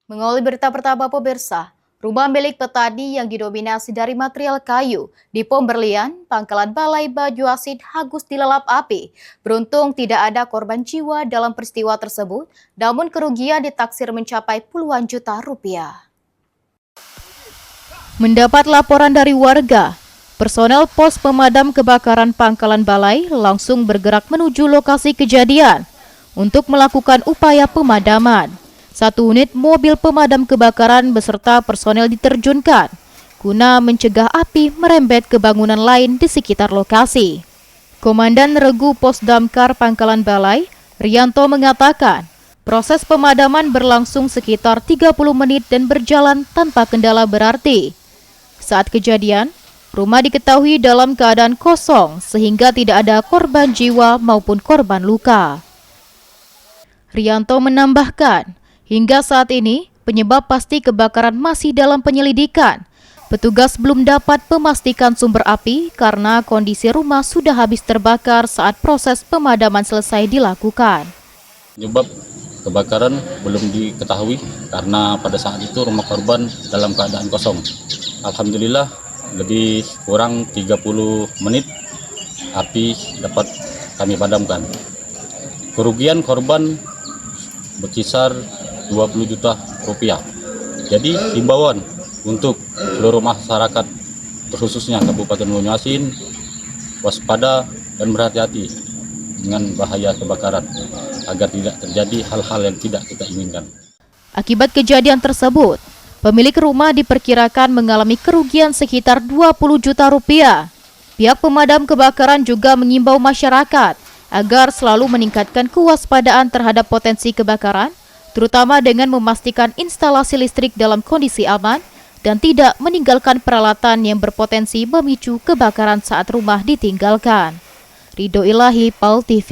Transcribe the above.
Mengawali berita pertama pemirsa, rumah milik petani yang didominasi dari material kayu di Pom Berlian, Pangkalan Balai Baju Asid hangus dilalap api. Beruntung tidak ada korban jiwa dalam peristiwa tersebut, namun kerugian ditaksir mencapai puluhan juta rupiah. Mendapat laporan dari warga, personel pos pemadam kebakaran Pangkalan Balai langsung bergerak menuju lokasi kejadian untuk melakukan upaya pemadaman. 1 unit mobil pemadam kebakaran beserta personel diterjunkan guna mencegah api merembet ke bangunan lain di sekitar lokasi. Komandan Regu Pos Damkar Pangkalan Balai, Rianto mengatakan, proses pemadaman berlangsung sekitar 30 menit dan berjalan tanpa kendala berarti. Saat kejadian, rumah diketahui dalam keadaan kosong sehingga tidak ada korban jiwa maupun korban luka. Rianto menambahkan, hingga saat ini, penyebab pasti kebakaran masih dalam penyelidikan. Petugas belum dapat memastikan sumber api karena kondisi rumah sudah habis terbakar saat proses pemadaman selesai dilakukan. Penyebab kebakaran belum diketahui karena pada saat itu rumah korban dalam keadaan kosong. Alhamdulillah, lebih kurang 30 menit api dapat kami padamkan. Kerugian korban berkisar 20 juta rupiah. Jadi himbauan untuk seluruh masyarakat khususnya Kabupaten Banyuasin waspada dan berhati-hati dengan bahaya kebakaran agar tidak terjadi hal-hal yang tidak kita inginkan. Akibat kejadian tersebut, pemilik rumah diperkirakan mengalami kerugian sekitar 20 juta rupiah. Pihak pemadam kebakaran juga mengimbau masyarakat agar selalu meningkatkan kewaspadaan terhadap potensi kebakaran, terutama dengan memastikan instalasi listrik dalam kondisi aman dan tidak meninggalkan peralatan yang berpotensi memicu kebakaran saat rumah ditinggalkan. Ridho Ilahi, PAL TV.